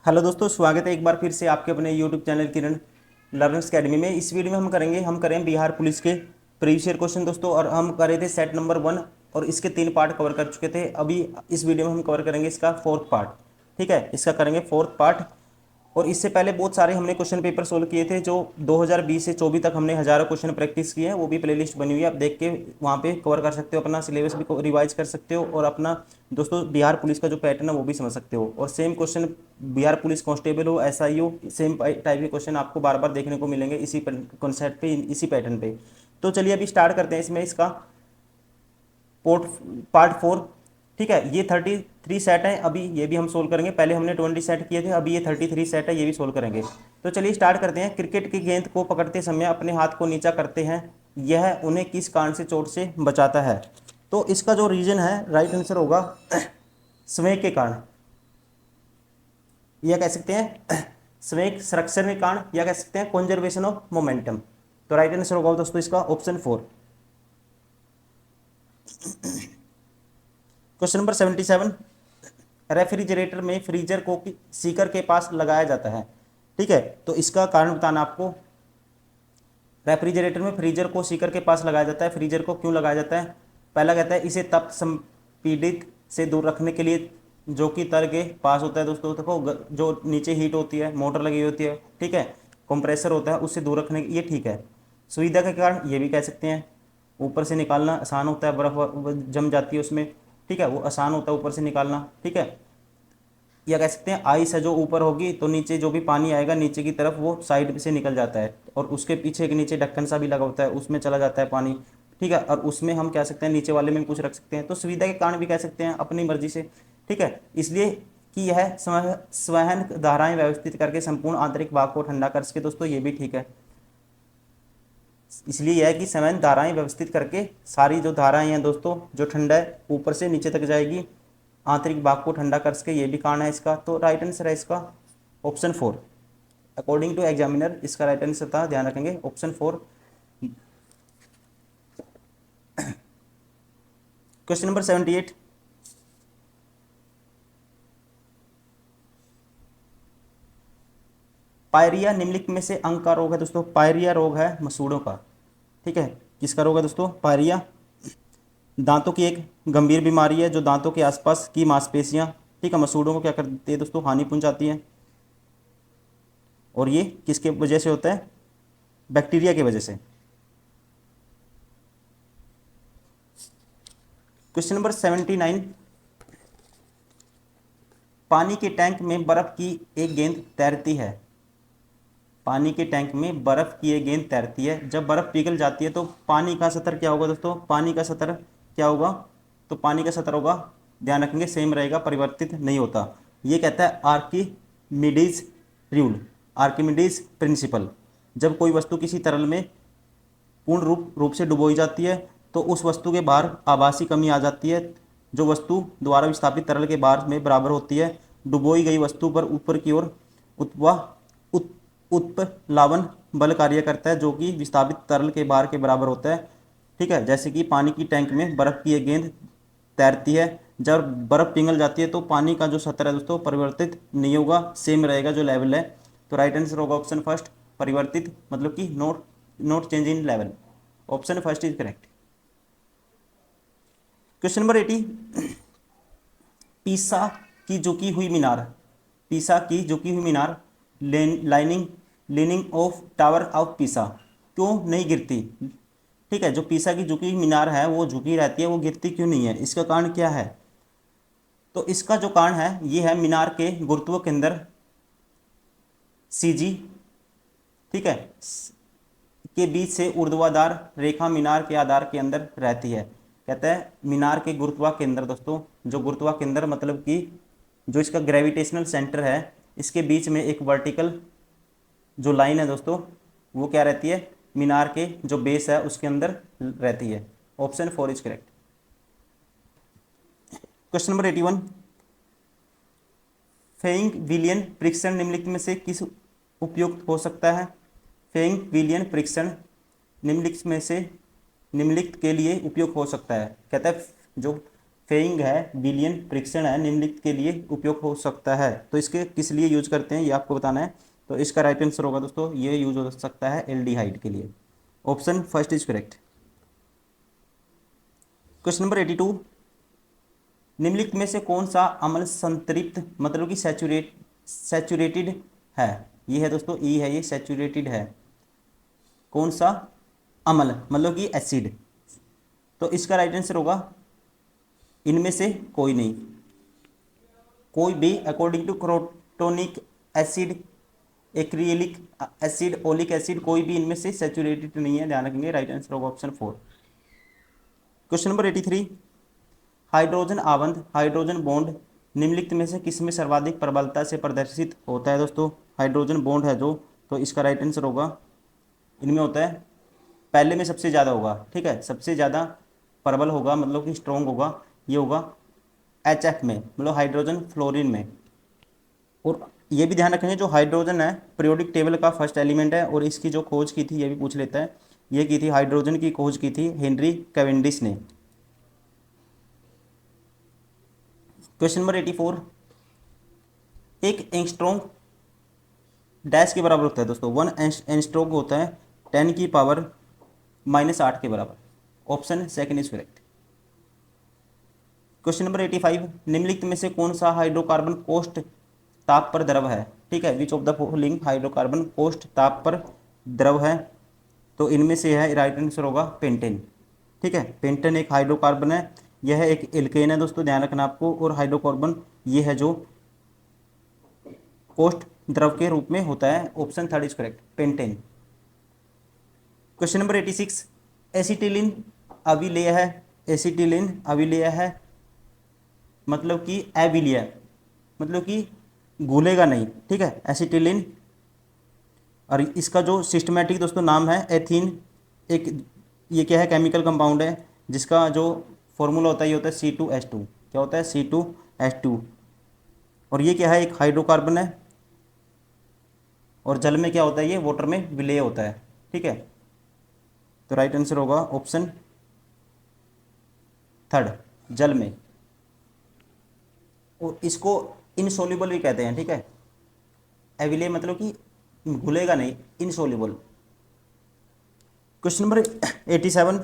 Hello दोस्तों, स्वागत है एक बार फिर से आपके अपने यूट्यूब चैनल किरण लर्नर्स अकेडमी में। इस वीडियो में हम करें बिहार पुलिस के प्रीवियस ईयर क्वेश्चन दोस्तों। और हम कर रहे थे सेट नंबर 1 और इसके 3 पार्ट कवर कर चुके थे। अभी इस वीडियो में हम कवर करेंगे इसका 4th पार्ट। ठीक है, इसका करेंगे 4th पार्ट। और इससे पहले बहुत सारे हमने क्वेश्चन पेपर सोल्व किए थे, जो 2020 से 24 तक हमने हज़ारों क्वेश्चन प्रैक्टिस किए हैं। वो भी प्लेलिस्ट बनी हुई है, आप देख के वहाँ पे कवर कर सकते हो, अपना सिलेबस भी रिवाइज कर सकते हो और अपना दोस्तों बिहार पुलिस का जो पैटर्न है वो भी समझ सकते हो। और same question Bihar police constable हो, एसआई हो, सेम टाइप के क्वेश्चन आपको बार बार देखने को मिलेंगे इसी कॉन्सेप्ट पे, इसी पैटर्न पे। तो चलिए अभी स्टार्ट करते हैं इसमें इसका पोर्ट पार्ट 4। ठीक है, ये 33 सेट है, अभी ये भी हम सोल्व करेंगे। पहले हमने 20 सेट किए थे, अभी ये 33 सेट है, ये भी सोल्व करेंगे। तो चलिए स्टार्ट करते हैं। क्रिकेट की गेंद को पकड़ते समय अपने हाथ को नीचा करते हैं, यह उन्हें किस कारण से चोट से बचाता है? तो इसका जो रीजन है, राइट आंसर होगा संवेग के कारण, या कह सकते हैं संवेग संरक्षण के कारण, या कह सकते हैं कंजर्वेशन ऑफ मोमेंटम। तो राइट आंसर होगा दोस्तों इसका ऑप्शन 4। क्वेश्चन नंबर 77, रेफ्रिजरेटर में फ्रीजर को सीकर के पास लगाया जाता है। ठीक है, तो इसका कारण बताना आपको। रेफ्रिजरेटर में फ्रीजर को सीकर के पास लगाया जाता है, फ्रीजर को क्यों लगाया जाता है? पहला कहता है इसे तप संपीड़ित से दूर रखने के लिए, जो कि तर के पास होता है दोस्तों। देखो जो नीचे हीट होती है, मोटर लगी होती है, ठीक है, कंप्रेसर होता है, उससे दूर रखने, ये ठीक है। सुविधा के कारण ये भी कह सकते हैं, ऊपर से निकालना आसान होता है, बर्फ जम जाती है उसमें, ठीक है, वो आसान होता है ऊपर से निकालना। ठीक है, या कह सकते हैं आइस है जो ऊपर होगी तो नीचे जो भी पानी आएगा नीचे की तरफ वो साइड से निकल जाता है, और उसके पीछे एक नीचे ढक्कन सा भी लगा होता है, उसमें चला जाता है पानी। ठीक है, और उसमें हम कह सकते हैं नीचे वाले में भी कुछ रख सकते हैं, तो सुविधा के कारण भी कह सकते हैं, अपनी मर्जी से। ठीक है, इसलिए कि यह संवहन धाराएं व्यवस्थित करके संपूर्ण आंतरिक भाग को ठंडा कर सके दोस्तों, ये भी ठीक है। इसलिए यह है कि संवहन धाराएं व्यवस्थित करके सारी जो धाराएं हैं दोस्तों, जो ठंडा है ऊपर से नीचे तक जाएगी, आंतरिक भाग को ठंडा कर सके, ये भी कारण है इसका। तो राइट आंसर है इसका ऑप्शन 4। अकॉर्डिंग टू एग्जामिनर इसका राइट आंसर था, ध्यान रखेंगे, ऑप्शन 4। क्वेश्चन नंबर 78, पायरिया निम्नलिखित में से अंग का रोग है दोस्तों। पायरिया रोग है मसूड़ों का। ठीक है, किसका रोग है दोस्तों? पायरिया। दांतों की एक गंभीर बीमारी है, जो दांतों के आसपास की मांसपेशियां, ठीक है, मसूड़ों को क्या करती है दोस्तों? हानि पहुंचाती है। और ये किसके वजह से होता है? बैक्टीरिया की वजह से। क्वेश्चन नंबर 79, पानी के टैंक में बर्फ की एक गेंद तैरती है। पानी के टैंक में बर्फ की एक गेंद तैरती है, जब बर्फ पिघल जाती है तो पानी का स्तर क्या होगा दोस्तों? पानी का स्तर क्या होगा? तो पानी का स्तर होगा, ध्यान रखेंगे, सेम रहेगा, परिवर्तित नहीं होता। ये कहता है आर्किमिडीज रूल, आर्किमिडीज प्रिंसिपल। जब कोई वस्तु किसी तरल में पूर्ण रूप से डुबोई जाती है तो उस वस्तु के बाहर आभासी कमी आ जाती है, जो वस्तु द्वारा विस्थापित तरल के बाहर में बराबर होती है। डुबोई गई वस्तु पर ऊपर की ओर उत्वा उत, उत्प्लावन बल कार्य करता है, जो कि विस्थापित तरल के बाहर के बराबर होता है। ठीक है, जैसे कि पानी की टैंक में बर्फ की एक गेंद तैरती है, जब बर्फ पिघल जाती है तो पानी का जो सतह है दोस्तों परिवर्तित नहीं होगा, सेम रहेगा जो लेवल है। तो राइट आंसर होगा ऑप्शन फर्स्ट, परिवर्तित मतलब कि not not change in level. Option first is correct. Question number 80, पीसा की झुकी हुई मीनार, पीसा की झुकी हुई मीनार, lining leaning of tower of Pisa क्यों नहीं गिरती? ठीक है, जो पीसा की झुकी हुई मीनार है वो झुकी रहती है, वो गिरती क्यों नहीं है? इसका कारण क्या है? तो इसका जो कारण है ये है मीनार के गुरुत्व केंद्र सीजी, ठीक है, के बीच से ऊर्ध्वाधर रेखा मीनार के आधार के अंदर रहती है। कहता है मीनार के गुरुत्वा केंद्र दोस्तों, जो गुरुत्वा केंद्र मतलब कि जो इसका ग्रेविटेशनल सेंटर है, इसके बीच में एक वर्टिकल जो लाइन है दोस्तों, वो क्या रहती है? मीनार के जो बेस है उसके अंदर रहती है। Option 4 is correct. Question number 81, Fehling विलियन परीक्षण निम्नलिखित में से किस उपयुक्त हो सकता है? फेइंग विलियन परीक्षण निम्नलिखित में से निम्नलिखित के लिए उपयुक्त हो सकता है। कहता है जो फेइंग है, विलियन फ्रिक्शन है, निम्नलिखित के लिए उपयोग हो सकता है। तो इसके किस लिए यूज करते हैं ये आपको बताना है। तो इसका राइट आंसर होगा दोस्तों, ये यूज हो सकता है एल्डिहाइड के लिए। Option first is correct. Question number 82, निम्नलिखित में से कौन सा अम्ल संतृप्त मतलब कि सैचुरेटेड है। ये है दोस्तों ई है, ये सैचुरेटेड है। कौन सा अम्ल मतलब कि एसिड। तो इसका राइट आंसर होगा इनमें से कोई नहीं, कोई भी according to crotonic acid, acrylic acid, oleic acid, कोई भी इनमें से सैचुरेटेड नहीं है, ध्यान रखेंगे। राइट आंसर होगा ऑप्शन 4। क्वेश्चन नंबर 83, हाइड्रोजन आवंत हाइड्रोजन बॉन्ड निम्नलिखित में से किसमें सर्वाधिक प्रबलता से प्रदर्शित होता है। दोस्तों हाइड्रोजन बॉन्ड है जो, तो इसका राइट आंसर होगा इनमें होता है, पहले में सबसे ज़्यादा होगा, ठीक है, सबसे ज़्यादा प्रबल होगा मतलब कि स्ट्रॉन्ग होगा, ये होगा HF में, मतलब हाइड्रोजन फ्लोरीन में। और ये भी ध्यान रखेंगे जो हाइड्रोजन है पीरियोडिक टेबल का फर्स्ट एलिमेंट है, और इसकी जो खोज की थी ये भी पूछ लेता है, ये की थी हाइड्रोजन की खोज की थी हेनरी कैवेंडिश ने। क्वेश्चन नंबर 84, एक एंगस्ट्रॉम डैश के बराबर होता है दोस्तों, 1 एंगस्ट्रॉम होता है 10 की पावर -8 के बराबर। Option second is correct. Question number 85, निम्नलिखित में से कौन सा हाइड्रोकार्बन कोष्ठ ताप पर द्रव है। ठीक है, which of the following hydrocarbon कोष्ठ ताप पर द्रव है। तो इनमें से है, राइट आंसर होगा पेंटेन। ठीक है, पेंटेन एक हाइड्रोकार्बन है, यह एक एल्केन है दोस्तों, ध्यान रखना आपको। और हाइड्रोकार्बन ये है जो कोष्ठ द्रव के रूप में होता है। Option third is correct, pentane. Question number 86, acetylene अविलेय है, एसिटिलीन अविलेय है मतलब कि अविलेय मतलब कि घुलेगा नहीं। ठीक है, एसिटिलीन, और इसका जो सिस्टमेटिक दोस्तों नाम है एथीन। एक ये क्या है, केमिकल कंपाउंड है जिसका जो फॉर्मूला होता है ये होता है C2H2। क्या होता है, C2H2। और ये क्या है, एक हाइड्रोकार्बन है, और जल में क्या होता है, ये वाटर में विलेय होता है। ठीक है, तो राइट आंसर होगा ऑप्शन थर्ड, जल में। और इसको इनसोल्यूबल भी कहते हैं। ठीक है, एविले मतलब कि घुलेगा नहीं, इनसोल्यूबल। क्वेश्चन नंबर 87,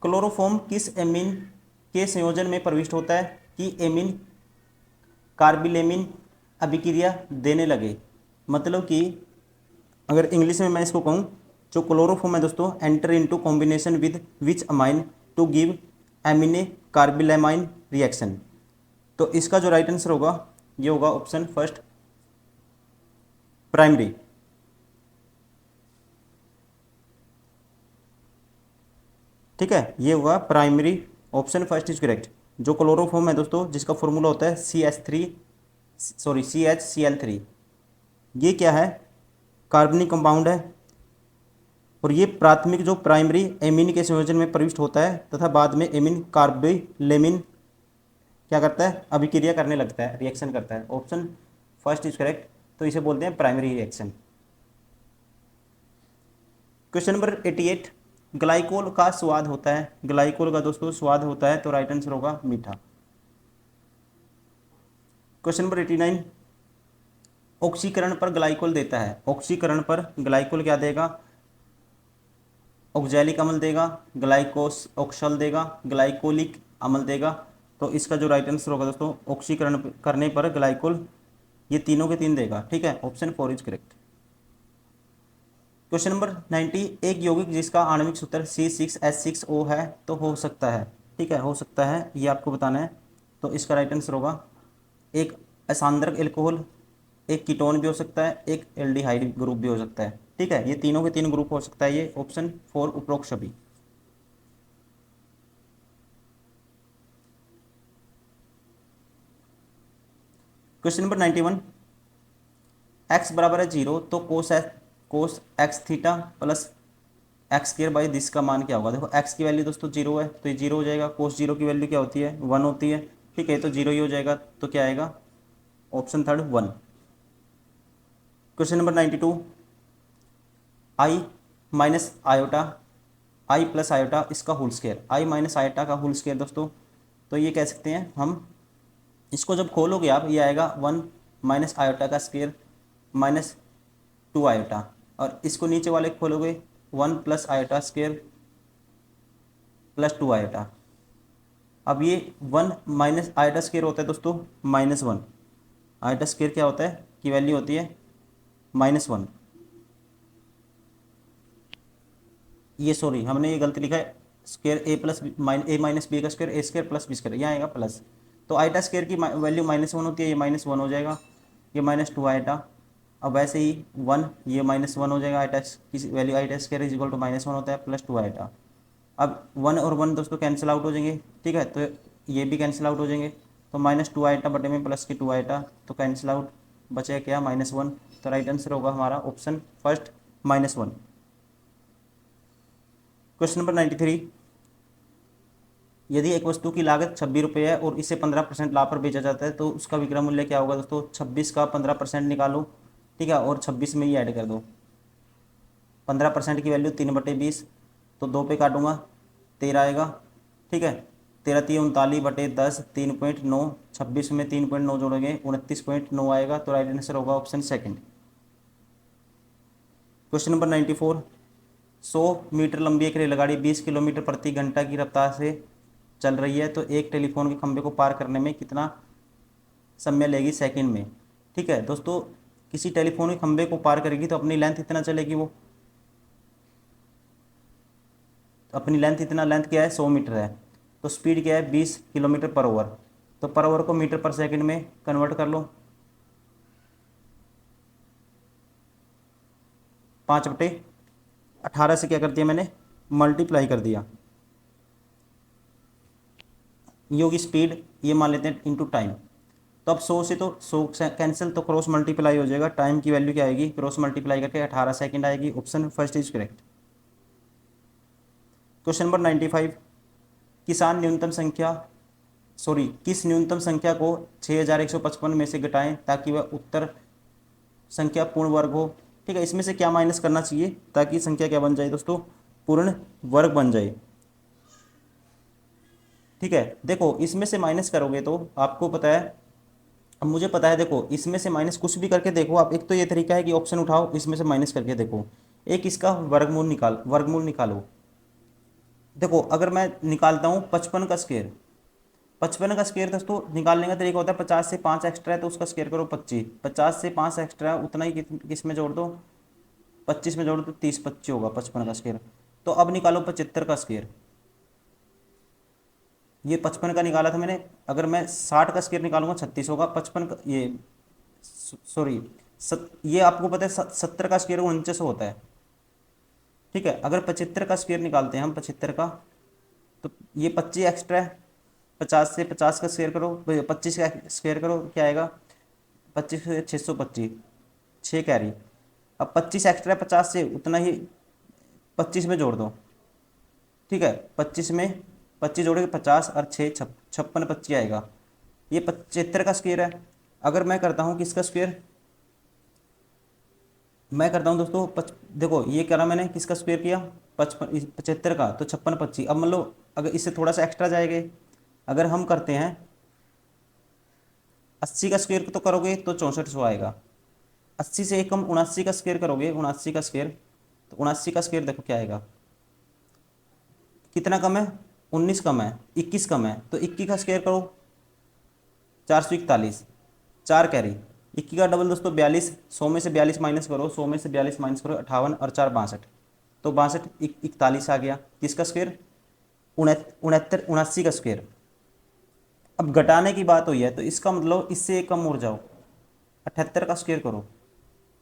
क्लोरोफॉर्म किस एमीन के संयोजन में प्रविष्ट होता है कि एमीन कार्बिलेमिन अभिक्रिया देने लगे। मतलब कि अगर इंग्लिश में मैं इसको कहूँ, जो क्लोरोफॉर्म है दोस्तों, enter into combination with which amine to give amine carbylamine reaction. तो इसका जो राइट आंसर होगा ये होगा ऑप्शन फर्स्ट, प्राइमरी। ठीक है, ये होगा primary. Option first is correct. जो क्लोरोफॉर्म है दोस्तों जिसका फॉर्मूला होता है CH3, ये क्या है, कार्बनिक कंपाउंड है, और ये प्राथमिक जो प्राइमरी एमीन के संयोजन में प्रविष्ट होता है तथा बाद में एमीन कार्बिलेमिन क्या करता है, अभिक्रिया करने लगता है, रिएक्शन करता है। ऑप्शन फर्स्ट इज करेक्ट, तो इसे बोलते हैं primary reaction. Question number 88, glycol का स्वाद होता है, ग्लाइकोल का दोस्तों स्वाद होता है, तो राइट आंसर होगा मीठा। क्वेश्चन नंबर 89, ऑक्सीकरण पर ग्लाइकोल देता है, ऑक्सीकरण पर ग्लाइकोल क्या देगा, ऑक्जेलिक अम्ल देगा, ग्लाइकोस ऑक्सल देगा, ग्लाइकोलिक अम्ल देगा। तो इसका जो राइट आंसर होगा दोस्तों, ऑक्सीकरण करने पर ग्लाइकोल, ये तीनों के तीन देगा। ठीक है, option 4 is correct. Question number 90, एक यौगिक जिसका आणविक सूत्र C6H6O है तो हो सकता है। ठीक है, हो सकता है, ये आपको बताना है। तो इसका राइट आंसर होगा, एक असांद्रक एल्कोहल, एक कीटोन भी हो सकता है, एक एल्डिहाइड ग्रुप भी हो सकता है। ठीक है, ये तीनों के तीन ग्रुप हो सकता है, ये ऑप्शन 4 उपरोक्त सभी। क्वेश्चन नंबर 91, x बराबर है 0 तो cos x theta plus x square by this का मान क्या होगा। देखो x की वैल्यू दोस्तों 0 है तो ये 0 हो जाएगा, कोस 0 की वैल्यू क्या होती है, 1 होती है। ठीक है, तो 0 ही हो जाएगा, तो क्या आएगा, option third 1। Question number 92, I minus iota I plus iota इसका होल स्क्वायर, आई माइनस आयोटा का होल स्क्वायर दोस्तों। तो ये कह सकते हैं हम, इसको जब खोलोगे आप ये आएगा 1 माइनस आयोटा का स्क्वायर माइनस 2 आयोटा, और इसको नीचे वाले खोलोगे 1 plus iota square plus 2 iota. अब ये 1 माइनस आयोटा स्क्वायर होता है दोस्तों -1, आयोटा स्क्वायर क्या होता है की वैल्यू होती है -1। ये सॉरी हमने ये गलत लिखा है, स्क्वायर ए प्लस ए माइनस बी का स्क्वायर ए स्क्वायर प्लस बी स्क्वायर, यहाँ आएगा प्लस। तो आइटा स्क्वायर की वैल्यू -1 होती है, ये -1 हो जाएगा, ये -2 आइटा। अब वैसे ही 1 ये -1 हो जाएगा, आइटा की value iota square is equal to -1 होता है प्लस 2 आइटा। अब 1 और 1 दोस्तों कैंसिल आउट हो जाएंगे, ठीक है, तो ये भी कैंसिल आउट हो जाएंगे। तो -2 आइटा बटे में प्लस की 2 आइटा, तो कैंसिल आउट, बचेगा क्या -1। तो राइट आंसर होगा हमारा ऑप्शन फर्स्ट -1। क्वेश्चन नंबर 93, यदि एक वस्तु की लागत 26 रुपये है और इसे 15% लाभ पर बेचा जाता है तो उसका विक्रय मूल्य क्या होगा दोस्तों। 26 का 15% निकालो, ठीक है, और 26 में ही ऐड कर दो। 15% की वैल्यू 3/20, तो 2 पे काटूंगा 13 आएगा, ठीक है। 13×3 = 39/10, 3.9, 26 में 3.9 जोड़ोगे 29.9 आएगा, तो राइट आंसर होगा option second. Question number 94, 100 metre लंबी एक रेलगाड़ी 20 किलोमीटर प्रति घंटा की रफ्तार से चल रही है, तो एक टेलीफोन के खंभे को पार करने में कितना समय लेगी सेकंड में। ठीक है दोस्तों, किसी टेलीफोन के खंभे को पार करेगी तो अपनी लेंथ इतना चलेगी, वो अपनी लेंथ इतना, लेंथ क्या है 100 मीटर है, तो स्पीड क्या है 20 किलोमीटर पर आवर, तो पर आवर को मीटर पर सेकंड में कन्वर्ट कर लो। 5/18 से क्या कर दिया मैंने, मल्टीप्लाई कर दिया। ये होगी स्पीड, ये मान लेते हैं इनटू टाइम। तो अब 100 से तो 100 कैंसिल, तो क्रॉस मल्टीप्लाई हो जाएगा, टाइम की वैल्यू क्या आएगी, क्रॉस मल्टीप्लाई करके 18 सेकंड आएगी, option first is correct. Question number 95, किसान न्यूनतम संख्या किस न्यूनतम संख्या को 6155 में से घटाएं ताकि वह उत्तर संख्या पूर्ण वर्ग हो। ठीक है, इसमें से क्या माइनस करना चाहिए ताकि संख्या क्या बन जाए दोस्तों, पूर्ण वर्ग बन जाए। ठीक है, देखो इसमें से माइनस करोगे तो आपको पता है, अब मुझे पता है, देखो इसमें से माइनस कुछ भी करके देखो आप, एक तो ये तरीका है कि ऑप्शन उठाओ इसमें से माइनस करके देखो, एक इसका वर्गमूल निकालो। देखो अगर मैं निकालता हूँ 55 का स्क्वायर, 55 का स्क्वायर दोस्तों निकालने का तरीका होता है 50 से 5 एक्स्ट्रा है तो उसका स्क्वायर करो 25, 50 से 5 एक्स्ट्रा है उतना ही किस में जोड़ दो, 25 में जोड़ दो, 30/25 होगा 55 का स्क्वायर। तो अब निकालो 75 का स्क्वायर, ये 55 का निकाला था मैंने, अगर मैं 60 का स्क्वायर निकालूंगा 36 होगा, 55 का ये सॉरी ये आपको पता है 70 का स्क्वायर 49 होता है। ठीक है, अगर 75 का स्क्वायर निकालते हैं हम 75 का, तो ये 25 एक्स्ट्रा है, 50 से 50 का स्क्वायर करो, 25 का स्क्वायर करो, क्या आएगा 25 से 625, 6 कैरी। अब 25 एक्स्ट्रा 50 से उतना ही 25 में जोड़ दो, ठीक है, 25 में 25 जोड़ेंगे 50 और 6 56 25 आएगा। ये 75 का स्क्वायर है। अगर मैं करता हूँ किसका स्क्वायर, मैं करता हूँ दोस्तों देखो ये करा मैंने, किसका स्क्वायर किया 75 का, तो 56/25। अब मान लो अगर इससे थोड़ा सा एक्स्ट्रा जाएगा, अगर हम करते हैं 80 का स्क्वायर तो करोगे तो 6400 आएगा, 80 से एक कम 79 का स्क्वायर करोगे, 79 का स्क्वायर, तो 79 का स्क्वायर देखो क्या आएगा, कितना कम है 19 कम है, 21 कम है, तो 21 का स्क्वायर करो 441, 4 कैरी, 21 का डबल दोस्तों 42, 100 में से 42 माइनस करो, 100 में से 42 माइनस करो 58 और 4 62, तो 62 41 आ गया, किसका स्क्वायर 79 का स्क्वायर। अब घटाने की बात हुई है तो इसका मतलब इससे एक कम और जाओ, 78 का स्क्वायर करो,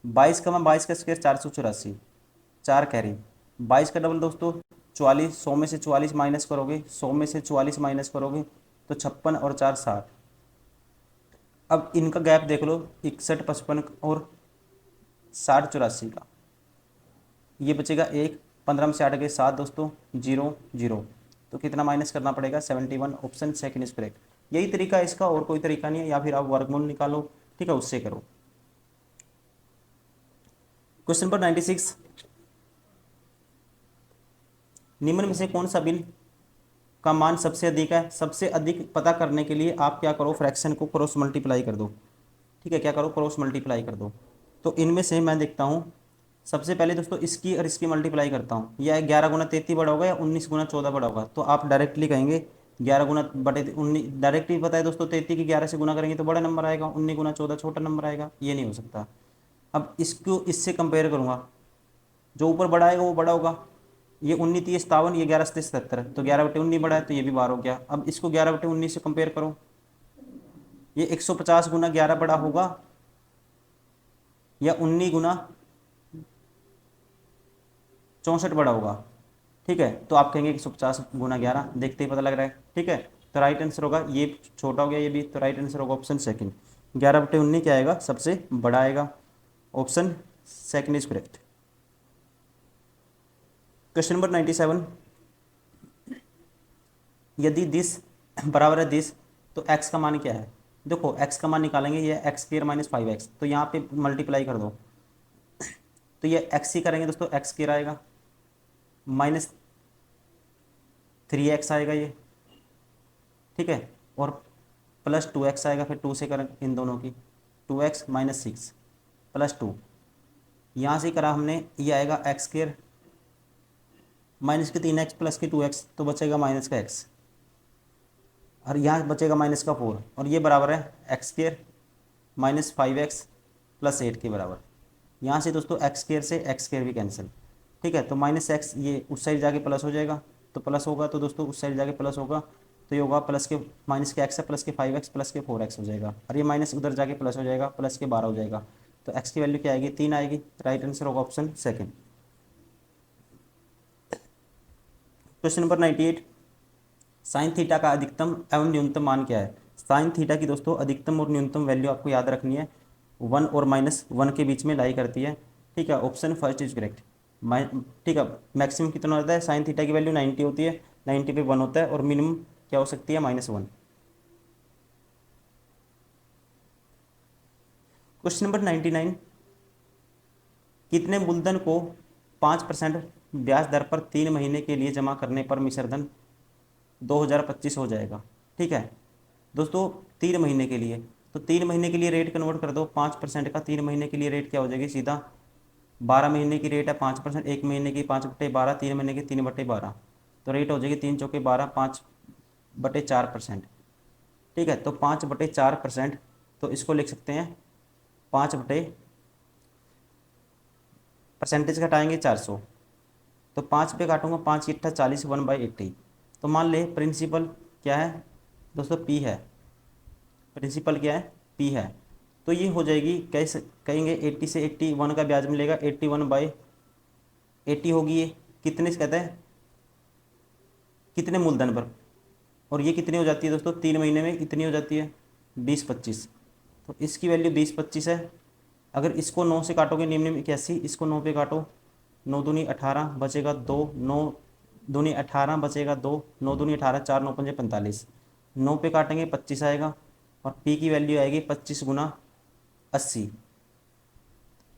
22 कम है, 22 का स्क्वायर 484, 4 कैरी, 22 का डबल दोस्तों 44, 100 में से 44 माइनस करोगे, 100 में से 44 माइनस करोगे तो 56 और 4 60। अब इनका गैप देख लो 61 55 और 60 84 का, ये बचेगा 1, 15 में से 8 गए 7 दोस्तों, 0 0, तो कितना माइनस करना पड़ेगा 71, ऑप्शन सेकंड इज करेक्ट। यही तरीका है इसका, और कोई तरीका नहीं है, या फिर आप वर्गमूल निकालो, ठीक है, उससे करो। क्वेश्चन नंबर 96, निम्न में से कौन सा बिल का मान सबसे अधिक है? सबसे अधिक पता करने के लिए आप क्या करो, फ्रैक्शन को क्रॉस मल्टीप्लाई कर दो। ठीक है, क्या करो, क्रॉस मल्टीप्लाई कर दो। तो इनमें से मैं देखता हूँ, सबसे पहले दोस्तों इसकी और इसकी मल्टीप्लाई करता हूँ। या 11 × 33 बड़ा होगा या 19 × 14 बड़ा होगा? तो आप डायरेक्टली कहेंगे 11 × 19, डायरेक्टली पता है दोस्तों 33 की 11 से गुना करेंगे तो बड़ा नंबर आएगा, 19 × 14 छोटा नंबर आएगा, ये नहीं हो सकता। अब इसको इससे कंपेयर करूँगा, जो ऊपर बड़ा आएगा वो बड़ा होगा। ये 19 × 53, ये 11 × 77, तो 11/19 बड़ा है, तो ये भी 12 हो गया। अब इसको 11/19 से कंपेयर करो, ये 150 × 11 बड़ा होगा या 19 × 64 बड़ा होगा? ठीक है, तो आप कहेंगे 150 × 11, देखते ही पता लग रहा है। ठीक है, तो राइट आंसर होगा, ये छोटा हो गया ये भी, तो राइट आंसर होगा ऑप्शन सेकंड, 11/19 क्या आएगा, सबसे बड़ा आएगा। Option second is correct. Question number 97, यदि दिस बराबर है दिस, तो x का मान क्या है? देखो x का मान निकालेंगे, ये x² - 5x, तो यहाँ पे मल्टीप्लाई कर दो, तो ये x ही करेंगे दोस्तों, x² आएगा, -3x आएगा ये। ठीक है, और +2x आएगा, फिर 2 से करें इन दोनों की, 2x - 6 +2, यहाँ से करा हमने, ये आएगा x² -3x + 2x, तो बचेगा -x, और यहाँ बचेगा -4, और ये बराबर है x² - 5x + 8 के बराबर। यहाँ से दोस्तों x² से x² भी कैंसिल। ठीक है, तो -x ये उस साइड जाके प्लस हो जाएगा, तो प्लस होगा तो दोस्तों उस साइड जाके प्लस होगा, तो ये होगा प्लस के माइनस के x है, प्लस के 5x प्लस के 4x हो जाएगा, और ये माइनस उधर जाके प्लस हो जाएगा, प्लस के 12 हो जाएगा, तो x की वैल्यू क्या आएगी, 3 आएगी। राइट आंसर होगा option second. Question number 98, sine theta का अधिकतम एवं न्यूनतम मान क्या है? साइन थीटा की दोस्तों अधिकतम और न्यूनतम वैल्यू आपको याद रखनी है, 1 और -1 के बीच में लाई करती है। ठीक है, ऑप्शन फर्स्ट इज करेक्ट। ठीक है, मैक्सिमम कितना होता है, साइन थीटा की वैल्यू 90 होती है, 90 पे 1 होता है, और मिनिमम क्या हो सकती है, -1। क्वेश्चन नंबर 99, कितने मूलधन को 5% ब्याज दर पर 3 महीने के लिए जमा करने पर मिश्र धन 2025 हो जाएगा? ठीक है दोस्तों, 3 महीने के लिए, तो 3 महीने के लिए रेट कन्वर्ट कर दो, 5% का 3 महीने के लिए रेट क्या हो जाएगी, सीधा 12 महीने की रेट है 5%, 1 महीने की 5/12, 3 महीने की 3/12, तो रेट हो जाएगी 3 चौके 12, 5/4%। ठीक है, तो 5/4%, तो इसको लिख सकते हैं 5% घटाएंगे 400, तो 5 पे काटूंगा, 5 × 40, 1/80। तो मान ले प्रिंसिपल क्या है दोस्तों, P है, प्रिंसिपल क्या है, P है, तो ये हो जाएगी, कैसे कहेंगे, 80 से 81 का ब्याज मिलेगा, 81/80 होगी। ये कितने से कहते हैं, कितने मूलधन पर, और ये कितनी हो जाती है दोस्तों, 3 महीने में इतनी हो जाती है, 20/25, तो इसकी वैल्यू 20/25 है। अगर इसको 9 से काटोगे, निम्न में 81, इसको 9 पे काटो, 9 दूनी 18 बचेगा 2, 9 दूनी 18 बचेगा 2, 9 दूनी 18, 4 9 5 45, 9 पे काटेंगे 25 आएगा, और P की वैल्यू आएगी 25 × 80।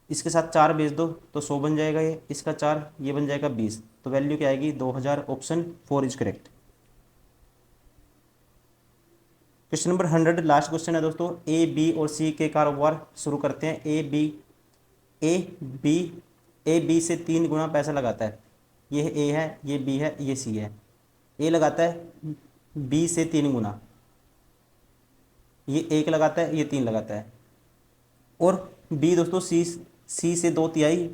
इसके साथ 4 भेज दो तो 100 बन जाएगा, ये इसका 4, ये बन जाएगा 20, तो वैल्यू क्या आएगी, 2000। Option 4 is correct. Question number 100, last question है दोस्तों। ए, बी और सी के कारोबार शुरू करते हैं। ए बी से 3 गुना पैसा लगाता है। ये ए है, ये बी है, ये सी है। ए लगाता है बी से 3 गुना, ये 1 लगाता है, ये 3 लगाता है, और बी दोस्तों सी से 2/3